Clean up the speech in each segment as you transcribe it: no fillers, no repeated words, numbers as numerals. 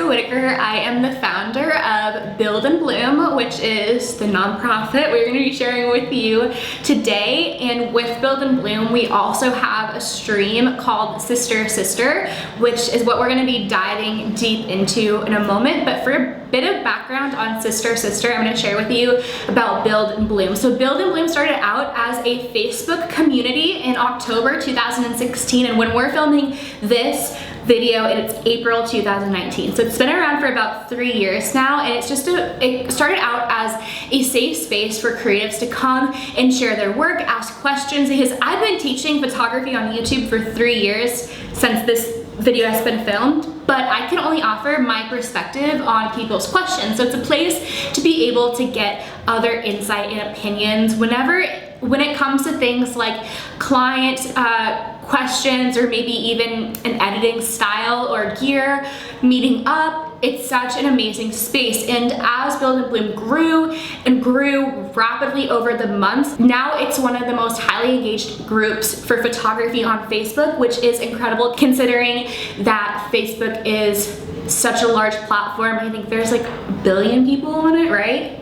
Whitaker. I am the founder of Build and Bloom, which is the nonprofit we're going to be sharing with you today. And with Build and Bloom, we also have a stream called Sister Sister, which is what we're going to be diving deep into in a moment. But for a bit of background on Sister Sister, I'm going to share with you about Build and Bloom. So Build and Bloom started out as a Facebook community in October 2016, and when we're filming this video, it's April 2019. So it's been around for about 3 years now, and it started out as a safe space for creatives to come and share their work, ask questions, because I've been teaching photography on YouTube for 3 years since this video has been filmed, but I can only offer my perspective on people's questions. So it's a place to be able to get other insight and opinions when it comes to things like client questions, or maybe even an editing style or gear, meeting up. It's such an amazing space. And as Build and Bloom grew and grew rapidly over the months, now it's one of the most highly engaged groups for photography on Facebook, which is incredible considering that Facebook is such a large platform. I think there's like 1 billion people on it, right?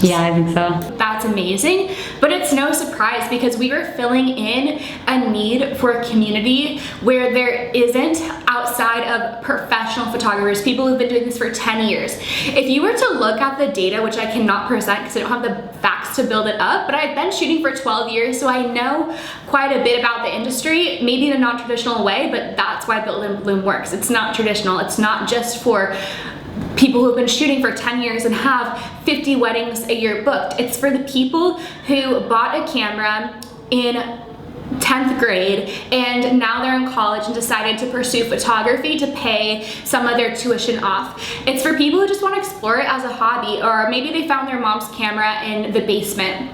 Yeah, I think so. That's amazing, but it's no surprise because we were filling in a need for a community where there isn't outside of professional photographers, people who've been doing this for 10 years. If you were to look at the data, which I cannot present because I don't have the facts to build it up, but I've been shooting for 12 years, so I know quite a bit about the industry, maybe in a non-traditional way, but that's why Build and Bloom works. It's not traditional. It's not just for people who've been shooting for 10 years and have 50 weddings a year booked. It's for the people who bought a camera in 10th grade and now they're in college and decided to pursue photography to pay some of their tuition off. It's for people who just want to explore it as a hobby, or maybe they found their mom's camera in the basement.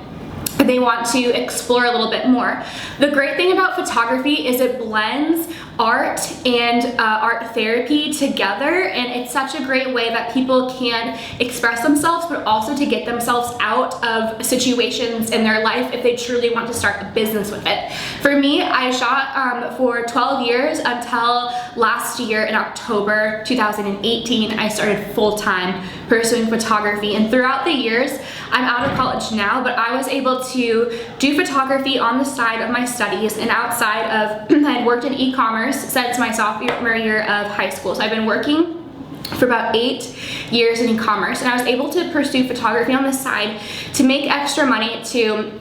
They want to explore a little bit more. The great thing about photography is it blends art and art therapy together, and it's such a great way that people can express themselves, but also to get themselves out of situations in their life if they truly want to start a business with it. For me, I shot for 12 years until last year in October 2018. I started full-time pursuing photography, and throughout the years, I'm out of college now, but I was able to do photography on the side of my studies and outside of, I had worked in e-commerce since my sophomore year of high school. So I've been working for about 8 years in e-commerce, and I was able to pursue photography on the side to make extra money to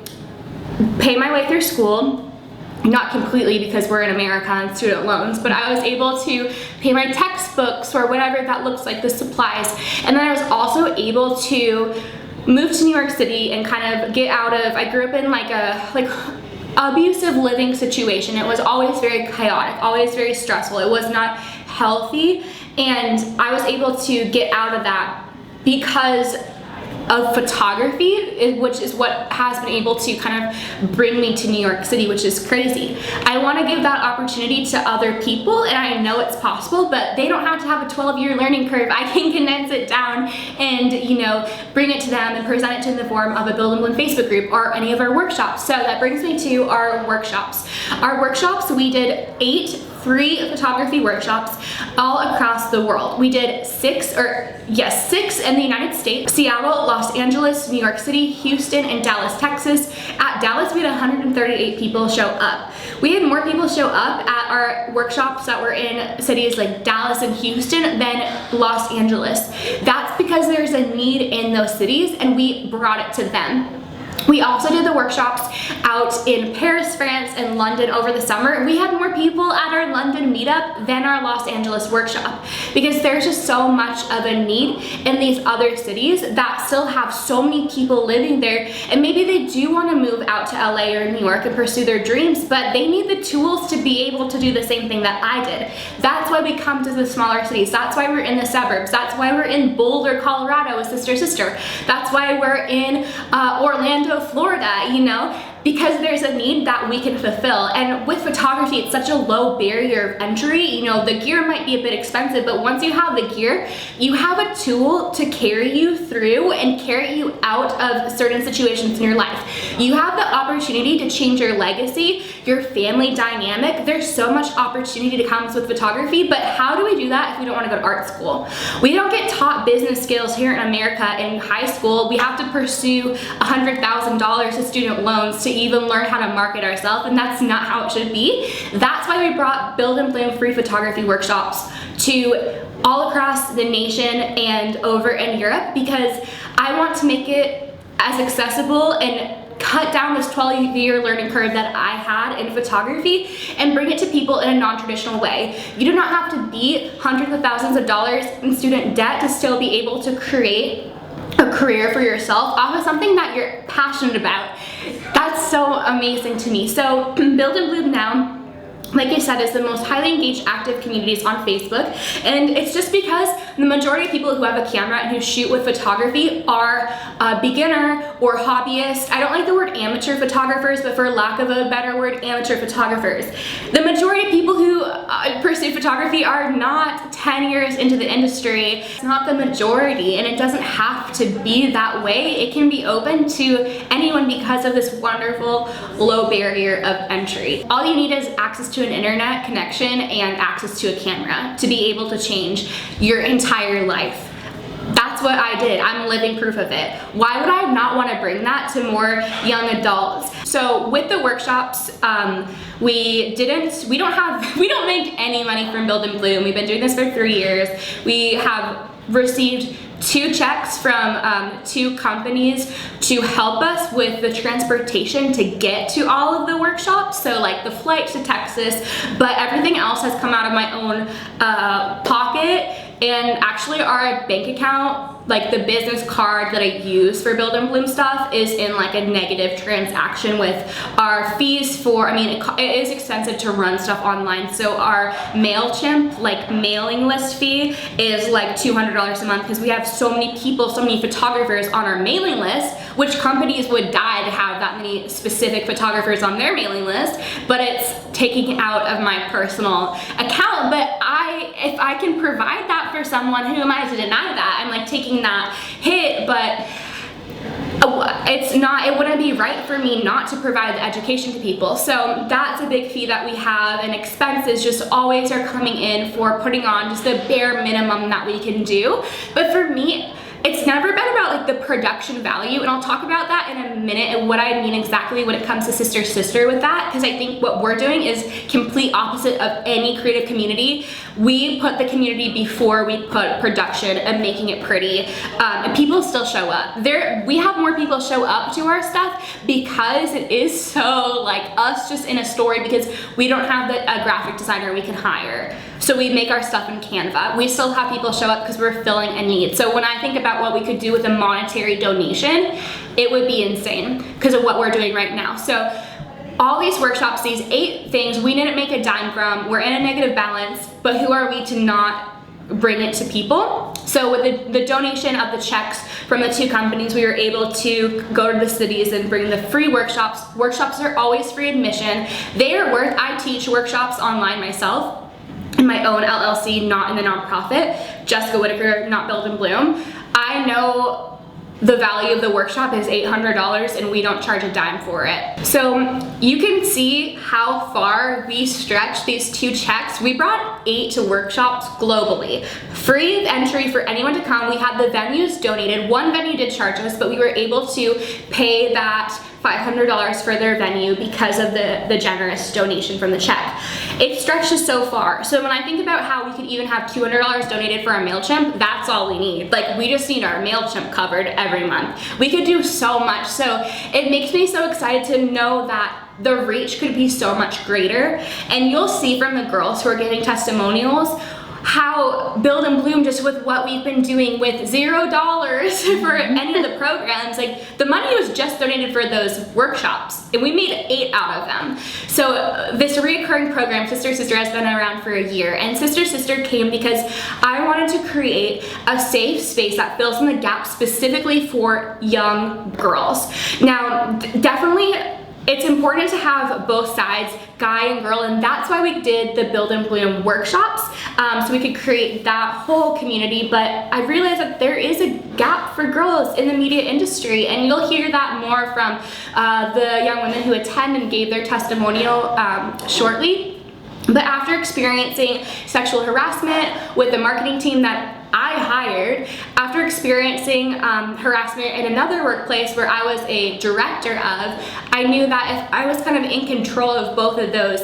pay my way through school. Not completely because we're in America and student loans, but I was able to pay my textbooks or whatever that looks like, the supplies. And then I was also able to move to New York City and kind of get out of, I grew up in like a abusive living situation. It was always very chaotic, always very stressful. It was not healthy, and I was able to get out of that because of photography, which is what has been able to kind of bring me to New York City, which is crazy. I want to give that opportunity to other people, and I know it's possible, but they don't have to have a 12-year learning curve. I can condense it down and, you know, bring it to them and present it to them in the form of a Build and Bloom Facebook group or any of our workshops. So that brings me to our workshops. Our workshops, we did 8 free photography workshops all across the world. We did 6 in the United States: Seattle, Los Angeles, New York City, Houston, and Dallas, Texas. At Dallas, we had 138 people show up. We had more people show up at our workshops that were in cities like Dallas and Houston than Los Angeles. That's because there's a need in those cities, and we brought it to them. We also did the workshops out in Paris, France, and London over the summer. We had more people at our London meetup than our Los Angeles workshop because there's just so much of a need in these other cities that still have so many people living there, and maybe they do want to move out to LA or New York and pursue their dreams, but they need the tools to be able to do the same thing that I did. That's why we come to the smaller cities. That's why we're in the suburbs. That's why we're in Boulder, Colorado with Sister Sister. That's why we're in Orlando, Florida, you know. because there's a need that we can fulfill. And with photography, it's such a low barrier of entry. You know, the gear might be a bit expensive, but once you have the gear, you have a tool to carry you through and carry you out of certain situations in your life. You have the opportunity to change your legacy, your family dynamic. There's so much opportunity that comes with photography, but how do we do that if we don't want to go to art school? We don't get taught business skills here in America in high school. We have to pursue $100,000 of student loans to even learn how to market ourselves, and that's not how it should be. That's why we brought Build and Bloom free photography workshops to all across the nation and over in Europe, because I want to make it as accessible and cut down this 12-year learning curve that I had in photography and bring it to people in a non-traditional way. You do not have to be hundreds of thousands of dollars in student debt to still be able to create a career for yourself off of something that you're passionate about. That's so amazing to me. So Build and Bloom now, like I said, is the most highly engaged active communities on Facebook, and it's just because the majority of people who have a camera and who shoot with photography are beginner or hobbyist. I don't like the word amateur photographers, but for lack of a better word, amateur photographers. The majority of people who pursue photography are not 10 years into the industry. It's not the majority, and it doesn't have to be that way. It can be open to anyone because of this wonderful low barrier of entry. All you need is access to an internet connection and access to a camera to be able to change your entire life. That's what I did. I'm living proof of it. Why would I not want to bring that to more young adults? So with the workshops, we don't make any money from Build and Bloom. We've been doing this for 3 years. We have received 2 checks from 2 companies to help us with the transportation to get to all of the workshops, so like the flight to Texas, but everything else has come out of my own pocket. And actually our bank account, like the business card that I use for Build and Bloom stuff, is in like a negative transaction with our fees for, it is expensive to run stuff online. So our MailChimp, like mailing list fee, is like $200 a month because we have so many people, so many photographers on our mailing list, which companies would die to have that many specific photographers on their mailing list, but it's taking out of my personal account. But if I can provide that for someone, who am I to deny that? I'm like taking that hit, but it wouldn't be right for me not to provide the education to people. So that's a big fee that we have, and expenses just always are coming in for putting on just the bare minimum that we can do. But for me, it's never been about like the production value, and I'll talk about that in a minute and what I mean exactly when it comes to Sister Sister with that, because I think what we're doing is complete opposite of any creative community. We put the community before we put production and making it pretty, and people still show up. We have more people show up to our stuff because it is so like us just in a story, because we don't have a graphic designer we can hire. So we make our stuff in Canva. We still have people show up because we're filling a need. So when I think about what we could do with a monetary donation, it would be insane because of what we're doing right now. So all these workshops, these 8 things, we didn't make a dime from. We're in a negative balance, but who are we to not bring it to people? So with the donation of the checks from the 2 companies, we were able to go to the cities and bring the free workshops. Workshops are always free admission. I teach workshops online myself in my own LLC, not in the nonprofit, Jessica Whitaker, not Build and Bloom. I know the value of the workshop is $800 and we don't charge a dime for it. So you can see how far we stretch these 2 checks. We brought 8 workshops globally. Free entry for anyone to come. We had the venues donated. 1 venue did charge us, but we were able to pay that $500 for their venue because of the generous donation from the check. It stretches so far. So when I think about how we could even have $200 donated for our MailChimp, that's all we need. Like, we just need our MailChimp covered every month. We could do so much. So it makes me so excited to know that the reach could be so much greater. And you'll see from the girls who are giving testimonials how Build and Bloom, just with what we've been doing with $0 for any of the programs, like the money was just donated for those workshops and we made 8 out of them. So this recurring program, Sister Sister, has been around for a year, and Sister Sister came because I wanted to create a safe space that fills in the gap specifically for young girls. Now, definitely it's important to have both sides, guy and girl, and that's why we did the Build and Bloom workshops, so we could create that whole community. But I realized that there is a gap for girls in the media industry, and you'll hear that more from the young women who attend and gave their testimonial shortly. But after experiencing sexual harassment with the marketing team that I hired, after experiencing harassment in another workplace where I was a director of, I knew that if I was kind of in control of both of those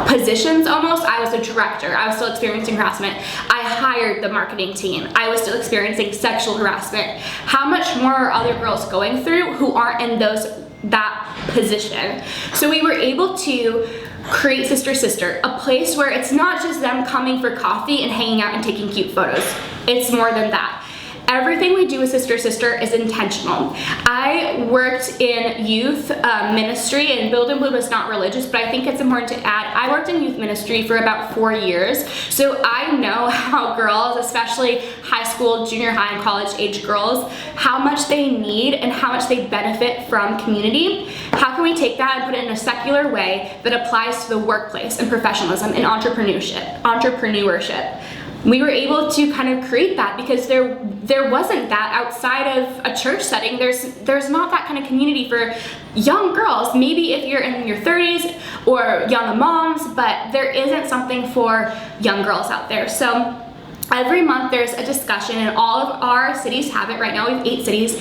positions almost, I was a director, I was still experiencing harassment, I hired the marketing team, I was still experiencing sexual harassment. How much more are other girls going through who aren't in that position? So we were able to create Sister Sister, a place where it's not just them coming for coffee and hanging out and taking cute photos. It's more than that. Everything we do with Sister Sister is intentional. I worked in youth ministry, and Build and Bloom is not religious, but I think it's important to add, I worked in youth ministry for about 4 years, so I know how girls, especially high school, junior high, and college age girls, how much they need and how much they benefit from community. How can we take that and put it in a secular way that applies to the workplace and professionalism and entrepreneurship? We were able to kind of create that because there wasn't that outside of a church setting. There's not that kind of community for young girls. Maybe if you're in your 30s or young moms, but there isn't something for young girls out there. So every month there's a discussion, and all of our cities have it. Right now we have 8 cities.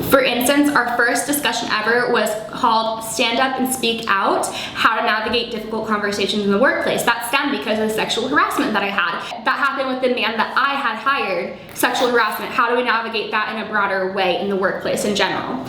For instance, our first discussion ever was called Stand Up and Speak Out, How to Navigate Difficult Conversations in the Workplace. That stemmed because of the sexual harassment that I had. That happened with the man that I had hired, sexual harassment. How do we navigate that in a broader way in the workplace in general?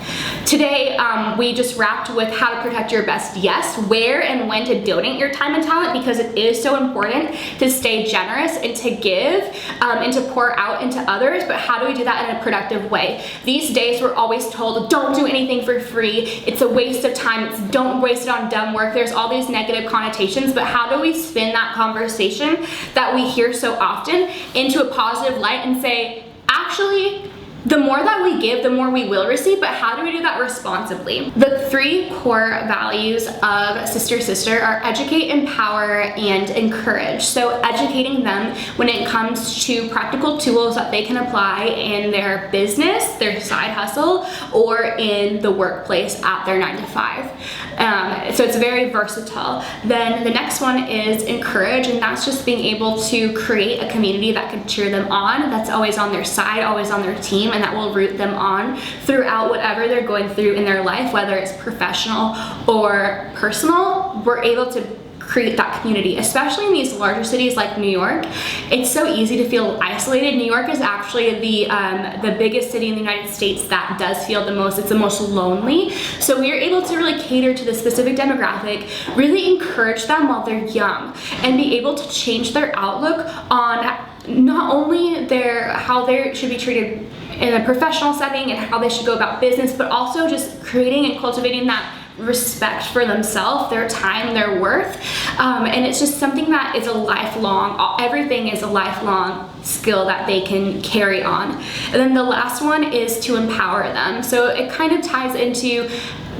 Today, we just wrapped with how to protect your best yes, where and when to donate your time and talent, because it is so important to stay generous and to give and to pour out into others, but how do we do that in a productive way? These days we're always told, don't do anything for free, it's a waste of time, don't waste it on dumb work. There's all these negative connotations, but how do we spin that conversation that we hear so often into a positive light and say, actually, the more that we give, the more we will receive, but how do we do that responsibly? The 3 core values of Sister Sister are educate, empower, and encourage. So educating them when it comes to practical tools that they can apply in their business, their side hustle, or in the workplace at their 9 to 5. So it's very versatile. Then the next one is encourage, and that's just being able to create a community that can cheer them on, that's always on their side, always on their team, and that will root them on throughout whatever they're going through in their life, whether it's professional or personal. We're able to create that community, especially in these larger cities like New York. It's so easy to feel isolated. New York is actually the biggest city in the United States that does feel the most, it's the most lonely. So we are able to really cater to the specific demographic, really encourage them while they're young, and be able to change their outlook on not only how they should be treated in a professional setting and how they should go about business, but also just creating and cultivating that respect for themselves, their time, their worth. And it's just something that is a lifelong, everything is a lifelong skill that they can carry on. And then the last one is to empower them. So it kind of ties into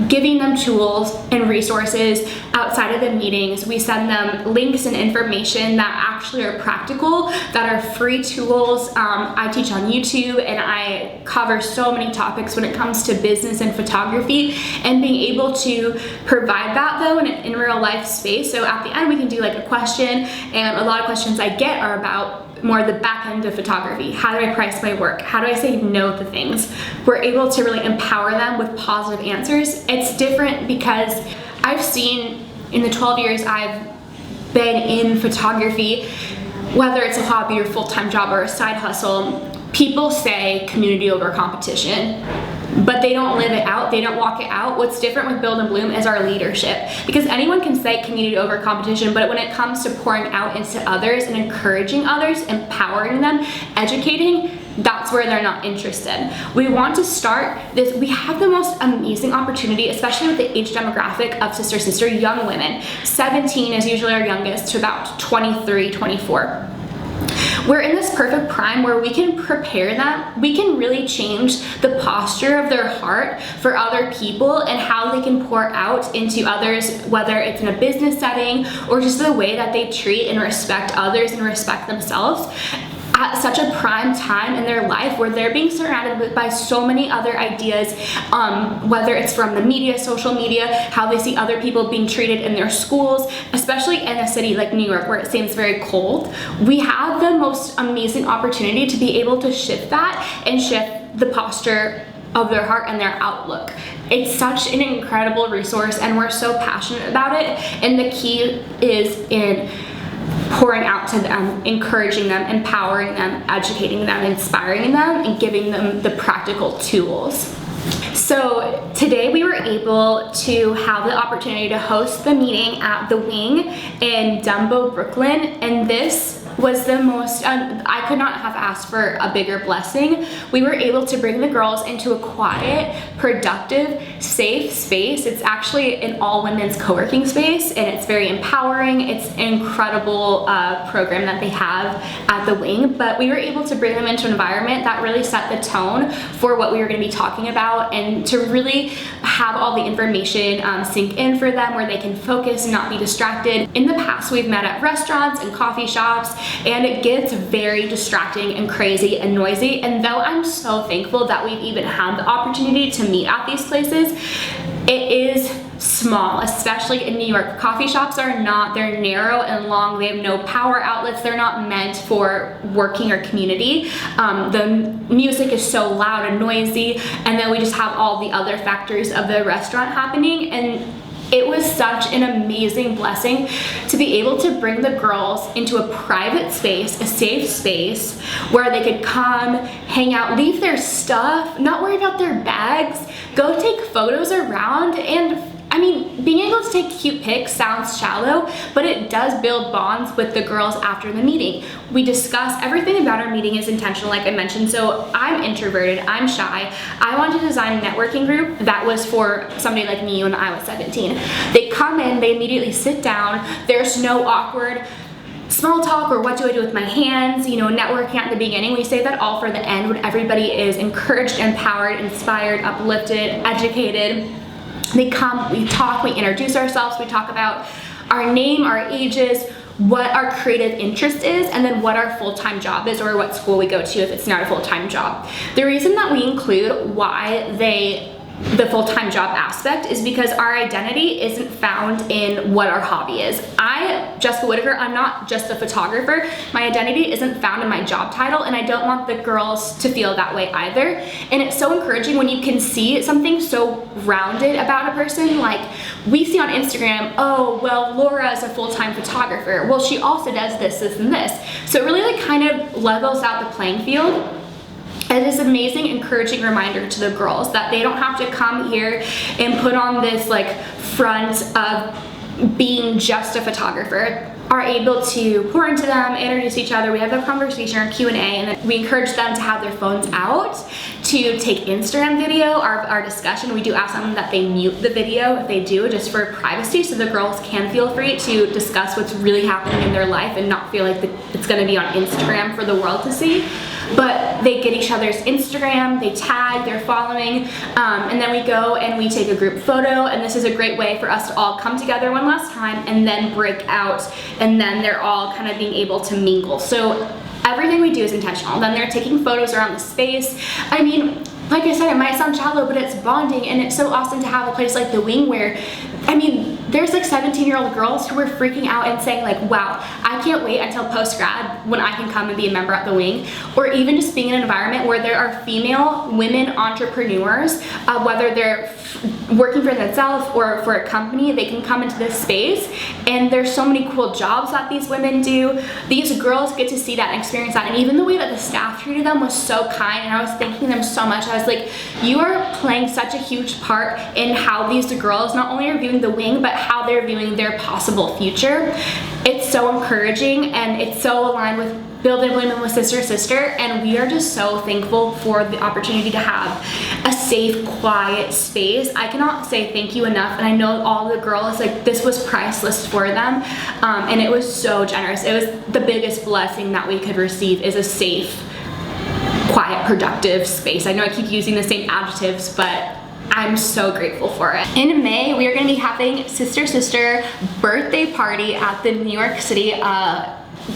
giving them tools and resources outside of the meetings. We send them links and information that actually are practical, that are free tools. I teach on YouTube, and I cover so many topics when it comes to business and photography, and being able to provide that though in real life space. So at the end we can do like a question, and a lot of questions I get are about more the back end of photography. How do I price my work? How do I say no to things? We're able to really empower them with positive answers. It's different because I've seen in the 12 years I've been in photography, whether it's a hobby or full-time job or a side hustle, people say community over competition, but they don't live it out, they don't walk it out. What's different with Build and Bloom is our leadership, because anyone can say community over competition, but when it comes to pouring out into others and encouraging others, empowering them, educating, that's where they're not interested. We want to start this, we have the most amazing opportunity, especially with the age demographic of Sister Sister, young women. 17 is usually our youngest to about 23, 24. we're in this perfect prime where we can prepare them. We can really change the posture of their heart for other people and how they can pour out into others, whether it's in a business setting or just the way that they treat and respect others and respect themselves at such a prime time in their life where they're being surrounded by so many other ideas, whether it's from the media, social media, how they see other people being treated in their schools, especially in a city like New York where it seems very cold. We have the most amazing opportunity to be able to shift that and shift the posture of their heart and their outlook. It's such an incredible resource and we're so passionate about it, and the key is in pouring out to them, encouraging them, empowering them, educating them, inspiring them, and giving them the practical tools. So today we were able to have the opportunity to host the meeting at the Wing in Dumbo, Brooklyn, and this was the most, I could not have asked for a bigger blessing. We were able to bring the girls into a quiet, productive, safe space. It's actually an all women's co-working space and it's very empowering. It's an incredible program that they have at the Wing, but we were able to bring them into an environment that really set the tone for what we were going to be talking about and to really have all the information sink in for them where they can focus and not be distracted. In the past, we've met at restaurants and coffee shops, and it gets very distracting and crazy and noisy. And though I'm so thankful that we've even had the opportunity to meet at these places, it is small, especially in New York. Coffee shops are not, they're narrow and long, they have no power outlets, they're not meant for working or community. The music is so loud and noisy, and then we just have all the other factors of the restaurant happening, and it was such an amazing blessing to be able to bring the girls into a private space, a safe space, where they could come, hang out, leave their stuff, not worry about their bags, go take photos around. And I mean, being able to take cute pics sounds shallow, but it does build bonds with the girls after the meeting. We discuss everything about our meeting is intentional, like I mentioned. So I'm introverted, I'm shy. I wanted to design a networking group that was for somebody like me when I was 17. They come in, they immediately sit down. There's no awkward small talk or what do I do with my hands, you know, networking at the beginning. We say that all for the end when everybody is encouraged, empowered, inspired, uplifted, educated. They come, we talk, we introduce ourselves, we talk about our name, our ages, what our creative interest is, and then what our full-time job is or what school we go to if it's not a full-time job. The reason that we include why the full-time job aspect is because our identity isn't found in what our hobby is. Jessica Whitaker, I'm not just a photographer. My identity isn't found in my job title, and I don't want the girls to feel that way either. And it's so encouraging when you can see something so rounded about a person. Like we see on Instagram, oh, well, Laura is a full-time photographer. Well, she also does this, this, and this. So it really like kind of levels out the playing field. It is an amazing, encouraging reminder to the girls that they don't have to come here and put on this like front of being just a photographer. Are able to pour into them, introduce each other. We have a conversation or Q&A, and then we encourage them to have their phones out to take Instagram video. Our discussion, we do ask them that they mute the video if they do, just for privacy, so the girls can feel free to discuss what's really happening in their life and not feel like it's going to be on Instagram for the world to see. But they get each other's Instagram, they tag, they're following, and then we go and we take a group photo, and this is a great way for us to all come together one last time and then break out, and then they're all kind of being able to mingle. So everything we do is intentional. Then they're taking photos around the space. I mean, like I said, it might sound shallow, but it's bonding, and it's so awesome to have a place like the Wing where, I mean, there's like 17-year-old girls who are freaking out and saying like, wow, I can't wait until post-grad when I can come and be a member at the Wing. Or even just being in an environment where there are female women entrepreneurs, whether they're working for themselves or for a company, they can come into this space, and there's so many cool jobs that these women do. These girls get to see that and experience that, and even the way that the staff treated them was so kind, and I was thanking them so much. I was like, you are playing such a huge part in how these girls not only are viewing the Wing, but how they're viewing their possible future. It's so encouraging, and it's so aligned with Building Women with Sister, and we are just so thankful for the opportunity to have a safe, quiet space. I cannot say thank you enough, and I know all the girls, like, this was priceless for them, and it was so generous. It was the biggest blessing that we could receive, is a safe, quiet, productive space. I know I keep using the same adjectives, but I'm so grateful for it. In May, we are going to be having Sister Sister birthday party at the New York City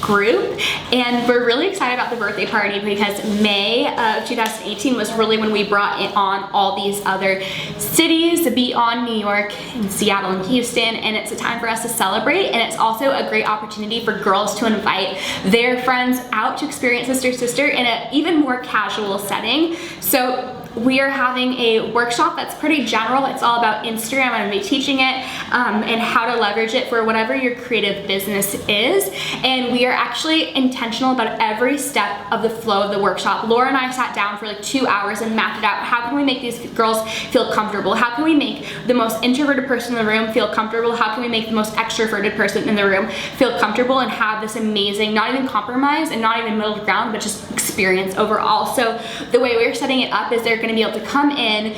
group, and we're really excited about the birthday party because May of 2018 was really when we brought it on all these other cities beyond New York and Seattle and Houston, and it's a time for us to celebrate, and it's also a great opportunity for girls to invite their friends out to experience Sister Sister in an even more casual setting. So we are having a workshop that's pretty general. It's all about Instagram. I'm gonna be teaching it and how to leverage it for whatever your creative business is. And we are actually intentional about every step of the flow of the workshop. Laura and I sat down for like 2 hours and mapped it out. How can we make these girls feel comfortable? How can we make the most introverted person in the room feel comfortable? How can we make the most extroverted person in the room feel comfortable and have this amazing, not even compromise and not even middle ground, but just experience overall. So the way we're setting it up is they're gonna be able to come in,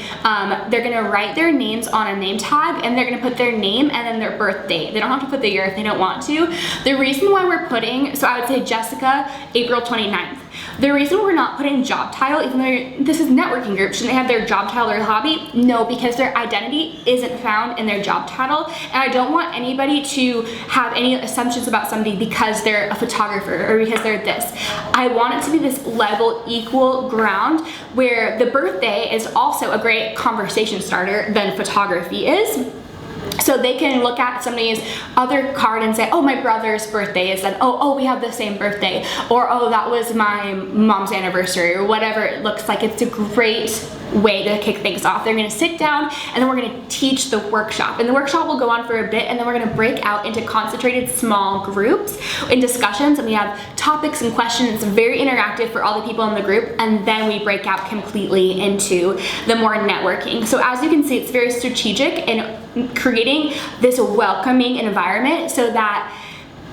they're gonna write their names on a name tag, and they're gonna put their name and then their birth date. They don't have to put the year if they don't want to. The reason why we're putting, so I would say Jessica, April 29th. The reason we're not putting job title, even though this is networking group, shouldn't they have their job title or hobby? No, because their identity isn't found in their job title, and I don't want anybody to have any assumptions about somebody because they're a photographer or because they're this. I want it to be this level, equal ground where the birthday is also a great conversation starter than photography is. So they can look at somebody's other card and say, oh, my brother's birthday is then, oh, we have the same birthday, or oh, that was my mom's anniversary, or whatever it looks like. It's a great way to kick things off. They're gonna sit down and then we're gonna teach the workshop, and the workshop will go on for a bit, and then we're gonna break out into concentrated small groups in discussions, and we have topics and questions, very interactive for all the people in the group, and then we break out completely into the more networking. So as you can see, it's very strategic in creating this welcoming environment so that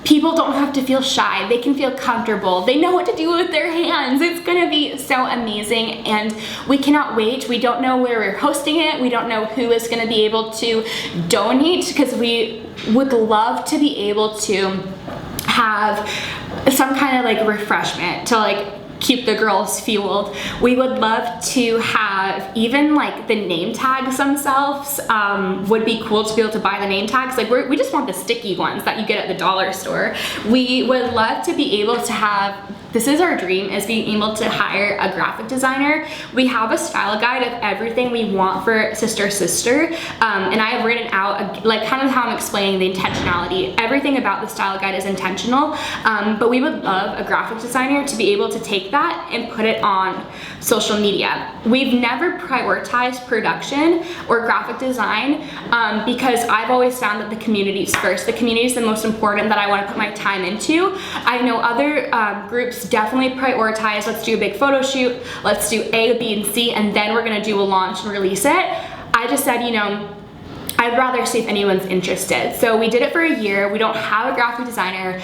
people don't have to feel shy. They can feel comfortable. They know what to do with their hands. It's gonna be so amazing, and we cannot wait. We don't know where we're hosting it. We don't know who is gonna be able to donate, because we would love to be able to have some kind of like refreshment to like keep the girls fueled. We would love to have even like the name tags themselves. Would be cool to be able to buy the name tags. Like we just want the sticky ones that you get at the dollar store. We would love to be able to have, this is our dream, is being able to hire a graphic designer. We have a style guide of everything we want for Sister Sister, and I have written out like kind of how I'm explaining the intentionality. Everything about the style guide is intentional, but we would love a graphic designer to be able to take that and put it on social media. We've never prioritized production or graphic design because I've always found that the community is first. The community is the most important that I want to put my time into. I know other groups definitely prioritize, let's do a big photo shoot, let's do A, B, and C, and then we're gonna do a launch and release it. I just said, you know, I'd rather see if anyone's interested. So we did it for a year. We don't have a graphic designer.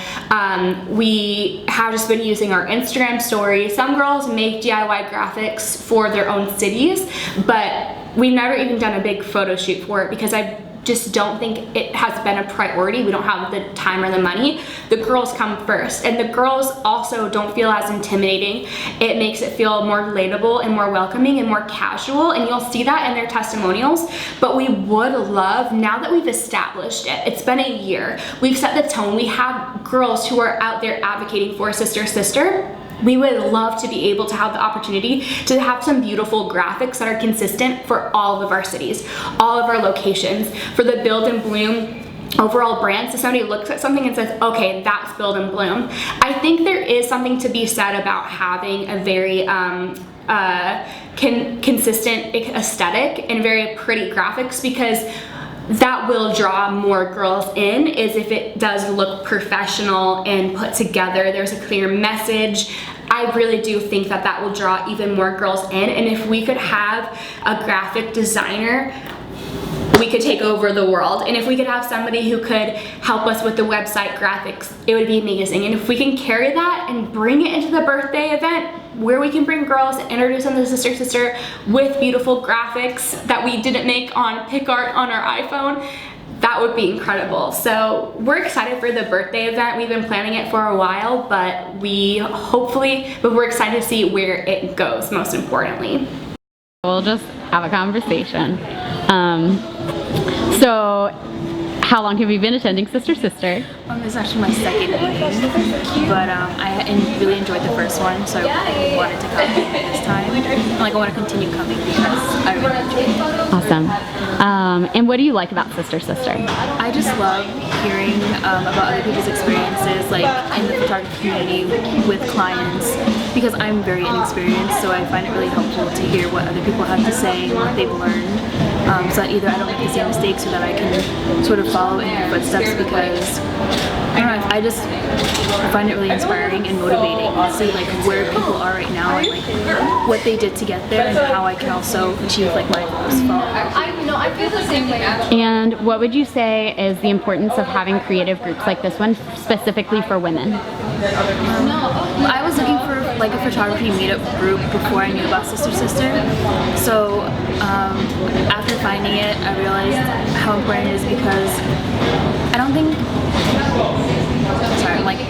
We have just been using our Instagram stories. Some girls make DIY graphics for their own cities, but we've never even done a big photo shoot for it because I just don't think it has been a priority. We don't have the time or the money. The girls come first, and the girls also don't feel as intimidating. It makes it feel more relatable and more welcoming and more casual, and you'll see that in their testimonials. But we would love, now that we've established it, it's been a year, we've set the tone, we have girls who are out there advocating for Sister Sister. We would love to be able to have the opportunity to have some beautiful graphics that are consistent for all of our cities, all of our locations, for the Build and Bloom overall brand. So somebody looks at something and says, okay, that's Build and Bloom. I think there is something to be said about having a very consistent aesthetic and very pretty graphics, because that will draw more girls in, is if it does look professional and put together. There's a clear message. I really do think that that will draw even more girls in, and if we could have a graphic designer we could take over the world. And if we could have somebody who could help us with the website graphics, it would be amazing. And if we can carry that and bring it into the birthday event, where we can bring girls, introduce them to Sister Sister with beautiful graphics that we didn't make on PicArt on our iPhone, that would be incredible. So we're excited for the birthday event. We've been planning it for a while, but we're excited to see where it goes, most importantly. We'll just have a conversation. So how long have you been attending Sister Sister? This is actually my second meeting, but I really enjoyed the first one, so I wanted to come this time. I want to continue coming because I really enjoyed it. Awesome. And what do you like about Sister Sister? I just love hearing about other people's experiences, like in the photography community with clients, because I'm very inexperienced, so I find it really helpful to hear what other people have to say, what they've learned, so that either I don't make the same mistakes or that I can sort of follow in their footsteps, because I don't know, I just find it really inspiring and motivating to see like where people are right now and like what they did to get there and how I can also achieve like my goals. I feel the same way. And what would you say is the importance of having creative groups like this one specifically for women? I was looking for like a photography meetup group before I knew about Sister Sister. So after finding it, I realized how important it is, because I don't think, sorry, I'm like,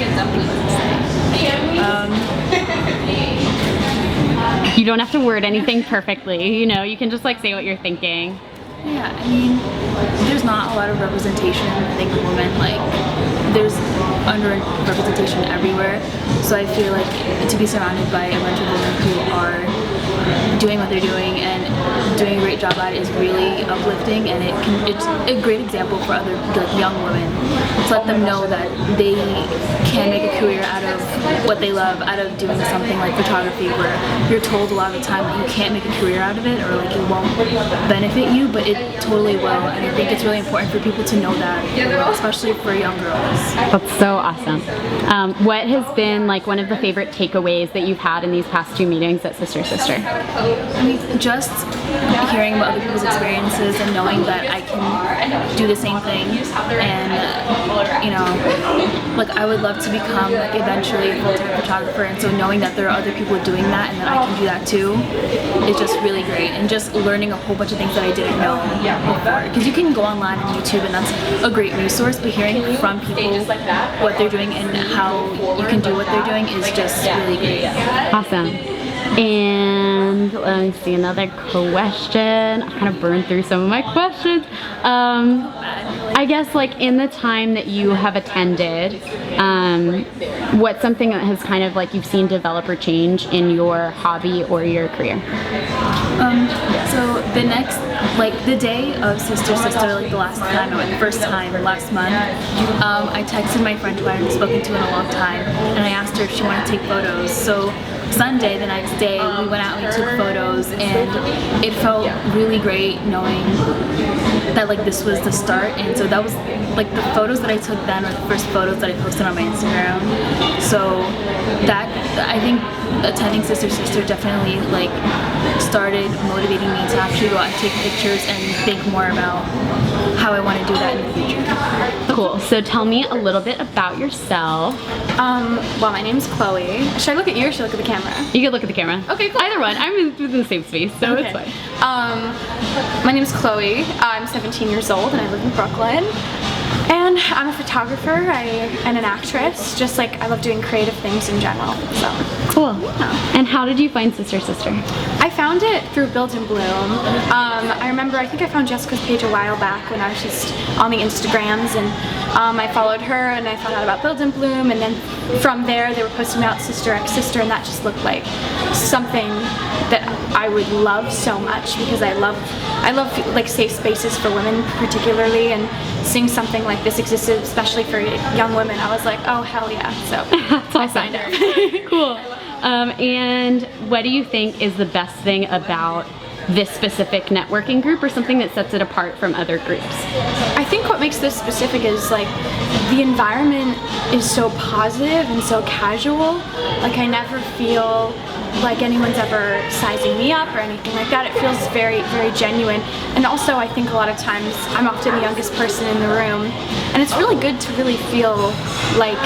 You don't have to word anything perfectly, you know, you can just like say what you're thinking. yeah, I mean, there's not a lot of representation, I think, of women. Like, there's underrepresentation everywhere. So I feel like to be surrounded by a bunch of women who are doing what they're doing and doing a great job at it is really uplifting, and it's a great example for other like young women to let them know that they can make a career out of what they love, out of doing something like photography, where you're told a lot of the time that you can't make a career out of it or like it won't benefit you, but it totally will. And I think it's really important for people to know that, especially for young girls. That's so awesome. What has been like one of the favorite takeaways that you've had in these past 2 meetings at Sister Sister? I mean, just hearing about other people's experiences and knowing that I can do the same thing, and you know, like I would love to become like eventually a full-time photographer, and so knowing that there are other people doing that and that I can do that too is just really great, and just learning a whole bunch of things that I didn't know before. Because you can go online on YouTube and that's a great resource, but hearing from people what they're doing and how you can do what they're doing is just really great. Awesome. And let me see, another question. I kind of burned through some of my questions. I guess like in the time that you have attended, what's something that has kind of like you've seen develop or change in your hobby or your career? So the next, like the day of Sister Sister, like the last time, or the first time last month, I texted my friend who I hadn't spoken to in a long time, and I asked her if she wanted to take photos. So Sunday, the next day, we went out and we took photos, and it felt really great knowing that like this was the start. And so that was like the photos that I took then were the first photos that I posted on my Instagram. So that, I think attending Sister Sister definitely like started motivating me to actually go out and take pictures and think more about how I want to do that in the future. Cool. So tell me a little bit about yourself. Well, my name's Chloe. Should I look at you or should I look at the camera? You can look at the camera. Okay, cool. Either one. I'm within the same space, so Okay. it's fine. My name is Chloe. I'm 17 years old and I live in Brooklyn. And I'm a photographer and an actress. Just like I love doing creative things in general. So Cool. And how did you find Sister Sister? I found it through Build and Bloom. I remember, I think I found Jessica's page a while back when I was just on the Instagrams, and I followed her and I found out about Build and Bloom, and then from there they were posting about sisterxsister, and that just looked like something that I would love so much, because I love like safe spaces for women particularly, and seeing something like this existed, especially for young women, I was like, oh hell yeah, so I signed up. Cool. And what do you think is the best thing about this specific networking group, or something that sets it apart from other groups? I think what makes this specific is like the environment is so positive and so casual. Like I never feel like anyone's ever sizing me up or anything like that. It feels very, very genuine. And also I think a lot of times I'm often the youngest person in the room, and it's really good to really feel like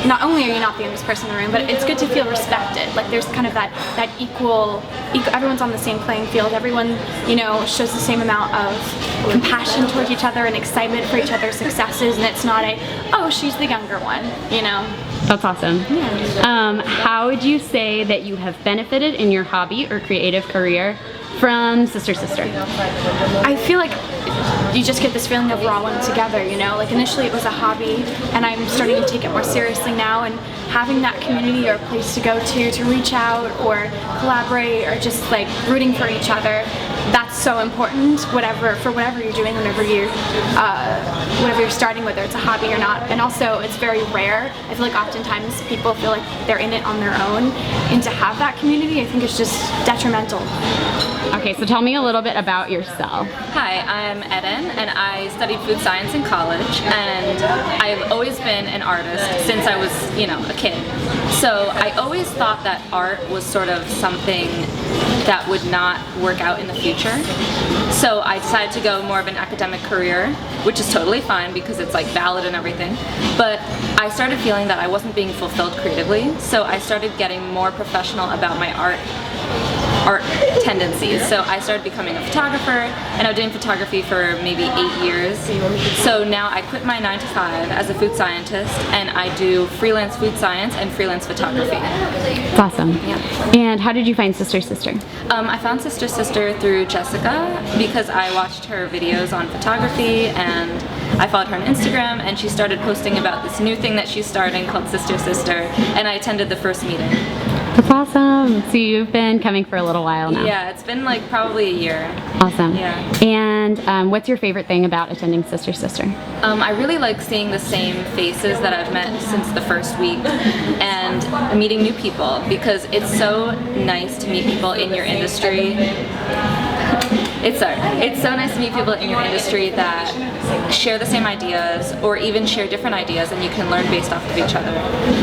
not only are you not the youngest person in the room, but it's good to feel respected. Like there's kind of that equal, everyone's on the same playing field. Everyone, you know, shows the same amount of compassion towards each other and excitement for each other's successes, and it's not a, oh, she's the younger one, you know. That's awesome. Yeah. How would you say that you have benefited in your hobby or creative career from Sister Sister? I feel like you just get this feeling of we're all in it together, you know? Like initially it was a hobby, and I'm starting to take it more seriously now, and having that community or place to go to reach out or collaborate or just like rooting for each other, that's so important, for whatever you're doing, whatever you're starting, whether it's a hobby or not. And also it's very rare. I feel like oftentimes people feel like they're in it on their own, and to have that community I think is just detrimental. Okay, so tell me a little bit about yourself. Hi, I'm Eden, and I studied food science in college, and I've always been an artist since I was, you know, a kid. So I always thought that art was sort of something that would not work out in the future. So I decided to go more of an academic career, which is totally fine because it's like valid and everything. But I started feeling that I wasn't being fulfilled creatively, so I started getting more professional about my art tendencies. So I started becoming a photographer, and I was doing photography for maybe 8 years. So now I quit my 9-to-5 as a food scientist, and I do freelance food science and freelance photography. That's awesome. Yeah. And how did you find Sister Sister? I found Sister Sister through Jessica because I watched her videos on photography, and I followed her on Instagram, and she started posting about this new thing that she's starting called Sister Sister, and I attended the first meeting. That's awesome. So you've been coming for a little while now. Yeah, it's been like probably a year. Awesome. Yeah. And what's your favorite thing about attending Sister Sister? I really like seeing the same faces that I've met since the first week, and meeting new people, because it's so nice to meet people in your industry. It's so nice to meet people in your industry that share the same ideas, or even share different ideas, and you can learn based off of each other.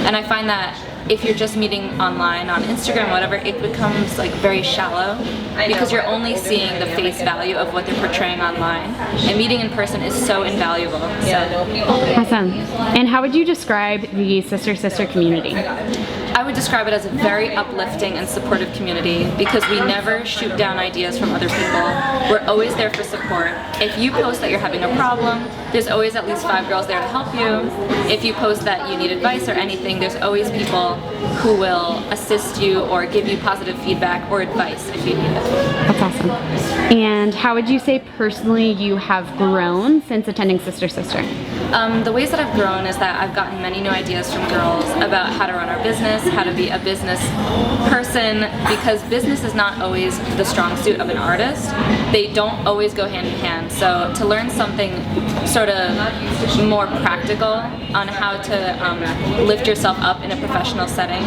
And I find that if you're just meeting online on Instagram, whatever, it becomes like very shallow because you're only seeing the face value of what they're portraying online. And meeting in person is so invaluable. Awesome. And how would you describe the Sister Sister community? I would describe it as a very uplifting and supportive community because we never shoot down ideas from other people. We're always there for support. If you post that you're having a problem, there's always at least 5 girls there to help you. If you post that you need advice or anything, there's always people who will assist you or give you positive feedback or advice if you need it. That's awesome. And how would you say personally you have grown since attending Sister Sister? The ways that I've grown is that I've gotten many new ideas from girls about how to run our business, how to be a business person, because business is not always the strong suit of an artist. They don't always go hand in hand. So to learn something sort of more practical on how to lift yourself up in a professional setting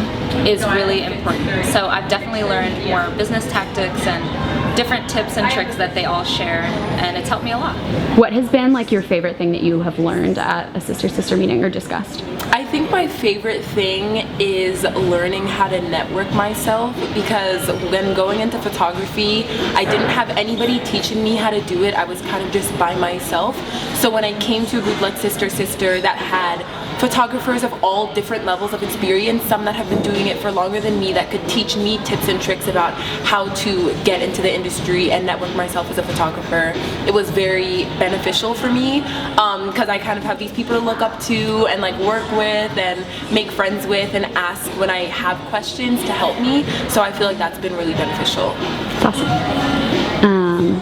is really important. So I've definitely learned more business tactics and different tips and tricks that they all share, and it's helped me a lot. What has been like your favorite thing that you have learned at a Sister Sister meeting or discussed? I think my favorite thing is learning how to network myself, because when going into photography, I didn't have anybody teaching me how to do it. I was kind of just by myself. So when I came to a group like Sister Sister that had photographers of all different levels of experience, some that have been doing it for longer than me, that could teach me tips and tricks about how to get into the industry and network myself as a photographer, it was very beneficial for me, because I kind of have these people to look up to and like work with and make friends with and ask when I have questions to help me. So I feel like that's been really beneficial. That's awesome.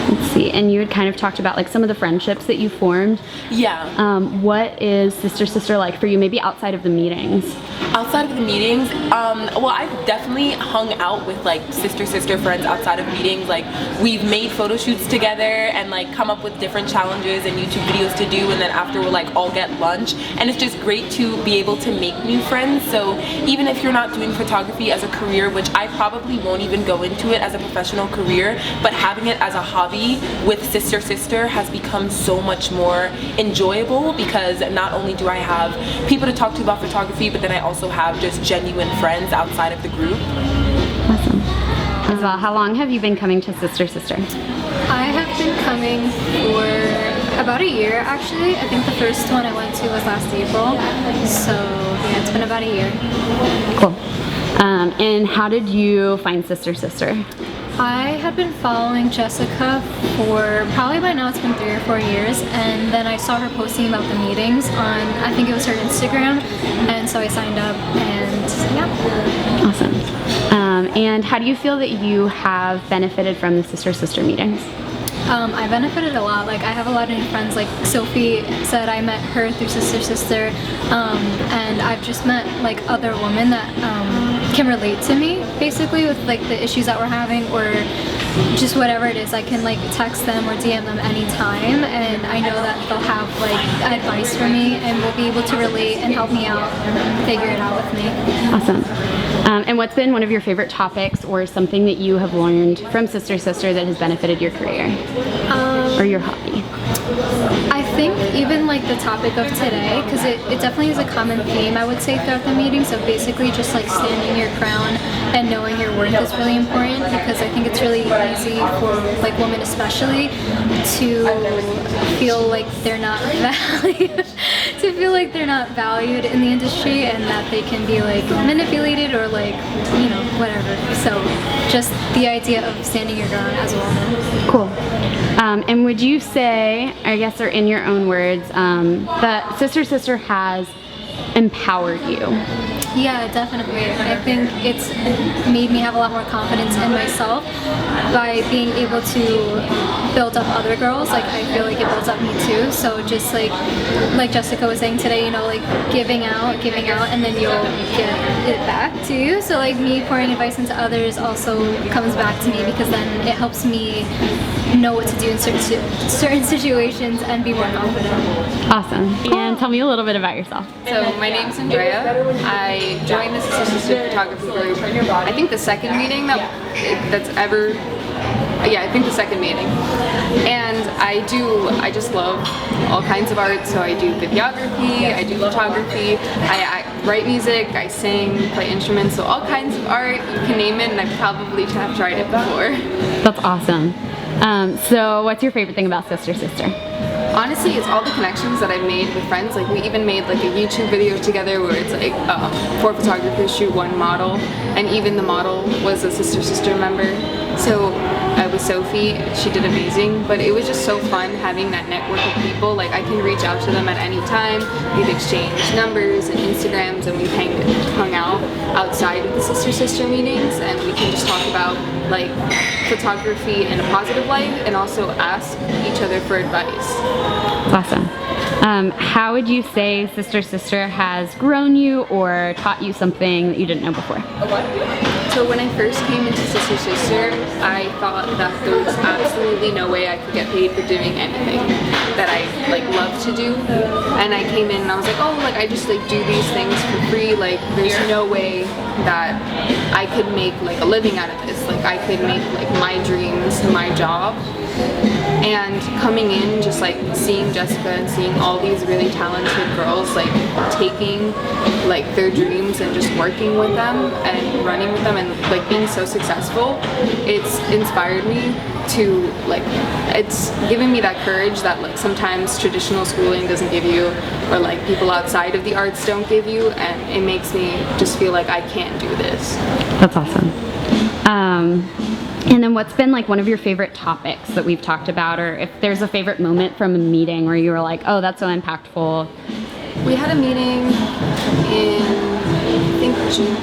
Let's see, and you had kind of talked about like some of the friendships that you formed. Yeah. What is Sister Sister like for you, maybe outside of the meetings? Outside of the meetings, well, I've definitely hung out with like Sister friends outside of meetings. Like we've made photo shoots together and like come up with different challenges and YouTube videos to do, and then after we'll like all get lunch, and it's just great to be able to make new friends. So even if you're not doing photography as a career, which I probably won't even go into it as a professional career, but having it as a hobby with Sister has become so much more enjoyable, because not only do I have people to talk to about photography, but then I also have just genuine friends outside of the group. as well. How long have you been coming to Sister Sister? I have been coming for about a year actually. I think the first one I went to was last April. So yeah, it's been about a year. Cool. And how did you find Sister Sister? I had been following Jessica for probably by now it's been 3 or 4 years, and then I saw her posting about the meetings on, I think it was her Instagram, and so I signed up, and yeah. Awesome. And how do you feel that you have benefited from the Sister Sister meetings? I benefited a lot. Like I have a lot of new friends. Like Sophie said, I met her through Sister Sister, and I've just met like other women that can relate to me basically with like the issues that we're having or just whatever it is. I can like text them or DM them anytime, and I know that they'll have like advice for me and will be able to relate and help me out and figure it out with me. Awesome. And what's been one of your favorite topics or something that you have learned from Sister Sister that has benefited your career or your hobby? I think even like the topic of today, because it definitely is a common theme I would say throughout the meeting, so basically just like standing your ground and knowing your worth is really important, because I think it's really easy for like women especially to feel like they're not valued to feel like they're not valued in the industry and that they can be like manipulated or like, you know, whatever. So just the idea of standing your ground as a woman. Cool. And would you say, I guess, or in your own words, that Sister Sister has empowered you? Yeah, definitely. I think it's made me have a lot more confidence in myself by being able to build up other girls. Like I feel like it builds up me too. So just like Jessica was saying today, you know, like giving out, and then you'll get it back to you. So like me pouring advice into others also comes back to me, because then it helps me know what to do in certain situations and be more confident. Awesome. And tell me a little bit about yourself. So my name's Andrea. I joined the Sister Sister photography group. I think the second meeting that's ever. Yeah, I think the second meeting. And I just love all kinds of art. So I do videography, I do photography, I write music, I sing, play instruments, so all kinds of art, you can name it, and I probably have tried it before. That's awesome. So what's your favorite thing about Sister Sister? Honestly, it's all the connections that I've made with friends. Like we even made like a YouTube video together where it's like 4 photographers shoot 1 model, and even the model was a Sister Sister member. So I was Sophie, she did amazing, but it was just so fun having that network of people. Like I can reach out to them at any time. We've exchanged numbers and Instagrams, and we've hung out outside of the Sister Sister meetings, and we can just talk about like photography in a positive light and also ask each other for advice. Awesome. How would you say Sister Sister has grown you or taught you something that you didn't know before? So when I first came into Sister Sister, I thought that there was absolutely no way I could get paid for doing anything that I like love to do. And I came in and I was like, oh, like I just like do these things for free. Like there's no way that I could make like a living out of this. Like I could make like my dreams my job. And coming in, just like seeing Jessica and seeing all these really talented girls like taking like their dreams and just working with them and running with them and like being so successful, it's inspired me to like, it's given me that courage that like sometimes traditional schooling doesn't give you, or like people outside of the arts don't give you, and it makes me just feel like I can't do this. That's awesome. And then what's been like one of your favorite topics that we've talked about, or if there's a favorite moment from a meeting where you were like, oh, that's so impactful? We had a meeting in, I think June.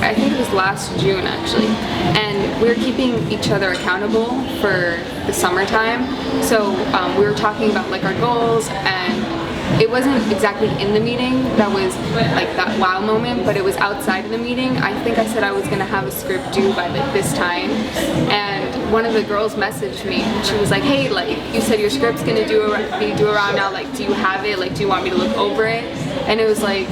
I think it was last June actually, and we were keeping each other accountable for the summertime. So we were talking about like our goals, and it wasn't exactly in the meeting that was like that wow moment, but it was outside of the meeting. I think I said I was gonna have a script due by like this time, and one of the girls messaged me. She was like, hey, like you said your script's gonna be due around now, like do you have it? Like do you want me to look over it? And it was like,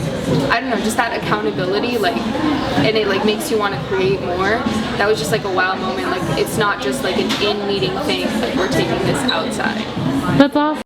I don't know, just that accountability, like, and it like makes you want to create more. That was just like a wow moment. Like it's not just like an in-meeting thing, like we're taking this outside. That's awesome.